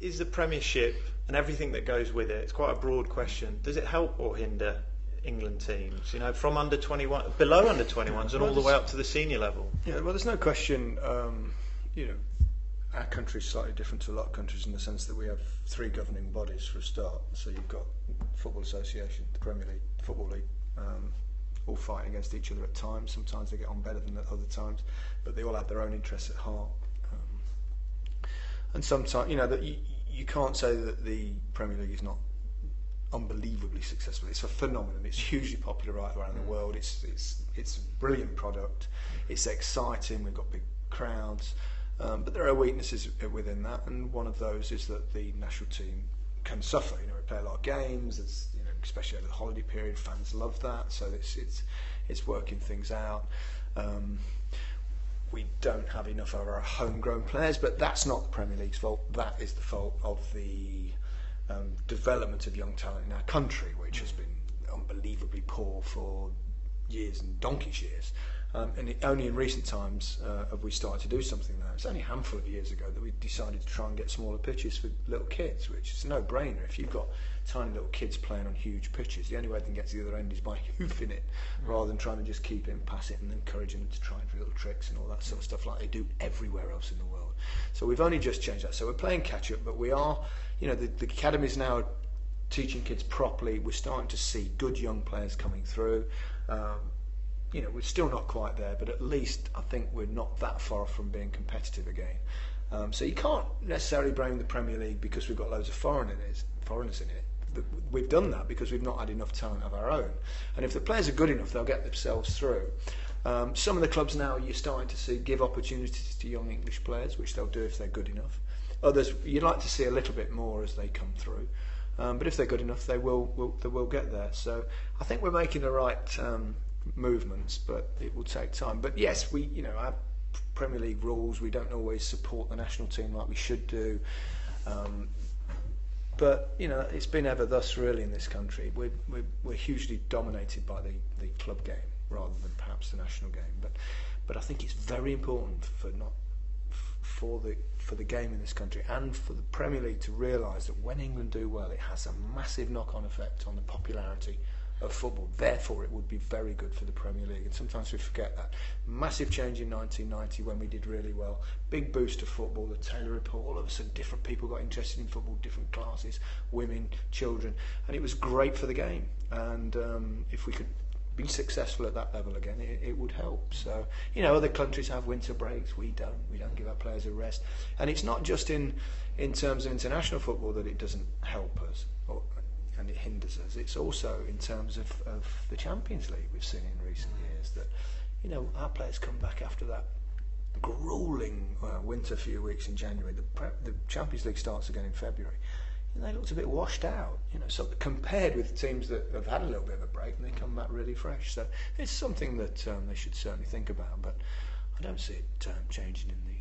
is the Premiership and everything that goes with it, it's quite a broad question, does it help or hinder England teams, from under 21, below under 21s and all the way up to the senior level? Yeah, well, there's no question, our country is slightly different to a lot of countries in the sense that we have 3 governing bodies for a start. So you've got Football Association, the Premier League, the Football League, all fighting against each other at times. Sometimes they get on better than at other times, but they all have their own interests at heart. And sometimes, that you can't say that the Premier League is not unbelievably successful. It's a phenomenon. It's hugely popular right around the world. It's a brilliant product. It's exciting. We've got big crowds, but there are weaknesses within that, and one of those is that the national team can suffer. We play a lot of games. There's, especially over the holiday period, fans love that. So it's working things out. We don't have enough of our homegrown players, but that's not the Premier League's fault. That is the fault of the development of young talent in our country, which has been unbelievably poor for years and donkey's years. And only in recent times have we started to do something there. It's only a handful of years ago that we decided to try and get smaller pitches for little kids, which is a no-brainer. If you've got tiny little kids playing on huge pitches, the only way they can get to the other end is by hoofing it, rather than trying to just keep it and pass it and encouraging them to try little tricks and all that sort of stuff like they do everywhere else in the world. So we've only just changed that. So we're playing catch-up, but we are, the academies now are teaching kids properly. We're starting to see good young players coming through. We're still not quite there, but at least I think we're not that far from being competitive again. So you can't necessarily blame the Premier League because we've got loads of foreigners in it. We've done that because we've not had enough talent of our own. And if the players are good enough, they'll get themselves through. Some of the clubs now you're starting to see give opportunities to young English players, which they'll do if they're good enough. Others, you'd like to see a little bit more as they come through. But if they're good enough, they will get there. So I think we're making the right movements, but it will take time. But yes, our Premier League rules, we don't always support the national team like we should do. But it's been ever thus really in this country. We're hugely dominated by the club game rather than perhaps the national game. But I think it's very important for the game in this country and for the Premier League to realise that when England do well, it has a massive knock-on effect on the popularity of football. Therefore, it would be very good for the Premier League, and sometimes we forget that. Massive change in 1990 when we did really well. Big boost to football, the Taylor Report, all of a sudden different people got interested in football, different classes, women, children, and it was great for the game. And if we could be successful at that level again, it would help. So, other countries have winter breaks, we don't give our players a rest. And it's not just in terms of international football that it doesn't help us, and it hinders us. It's also in terms of the Champions League we've seen in recent years that, our players come back after that gruelling winter few weeks in January. The Champions League starts again in February. They looked a bit washed out, so compared with teams that have had a little bit of a break and they come back really fresh. So it's something that they should certainly think about, but I don't see it changing in the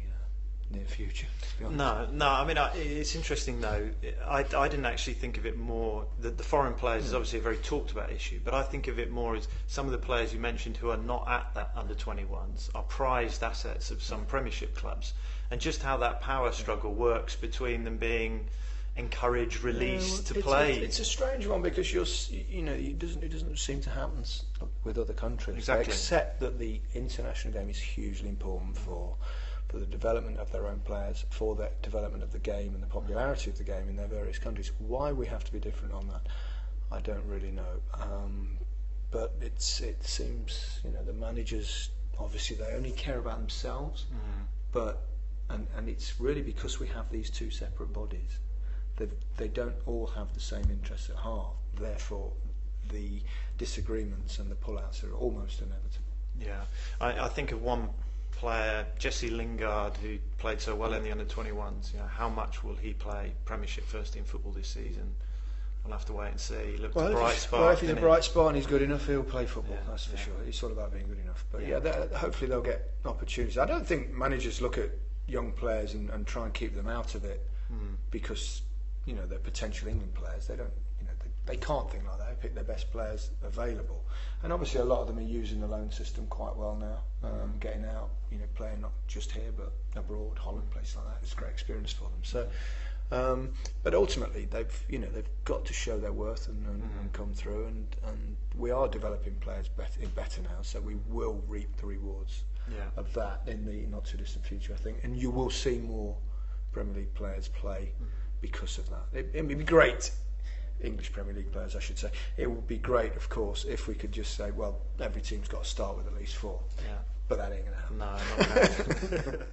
near future, to be honest. No. I mean, it's interesting though. I didn't actually think of it more. The foreign players is obviously a very talked about issue, but I think of it more as some of the players you mentioned who are not at that under 21s are prized assets of some Premiership clubs, and just how that power struggle works between them being encouraged, released to play. It's a strange one because it doesn't seem to happen with other countries. Exactly. Except that the international game is hugely important for the development of their own players, for the development of the game and the popularity of the game in their various countries. Why we have to be different on that, I don't really know. But it seems the managers, obviously they only care about themselves, but and it's really because we have these two separate bodies. They don't all have the same interests at heart. Therefore, the disagreements and the pullouts are almost inevitable. Yeah, I think of one player, Jesse Lingard, who played so well in the under-21s. How much will he play Premiership first team football this season? We'll have to wait and see. He looked a bright spark. Well, if he's a bright spark and he's good enough, he'll play football. That's for sure. It's all about being good enough. But hopefully they'll get opportunities. I don't think managers look at young players and try and keep them out of it because they're potential England players. They don't. They can't think like that. They pick their best players available, and obviously a lot of them are using the loan system quite well now, getting out, playing not just here but abroad, Holland, places like that. It's a great experience for them. So But ultimately, they've got to show their worth and come through, and we are developing players better now, so we will reap the rewards of that in the not too distant future, I think, and you will see more Premier League players play because of that. It would be great. English Premier League players, I should say. It would be great, of course, if we could just say, well, every team's got to start with at least 4. Yeah. But that ain't going to happen. No, not going to happen.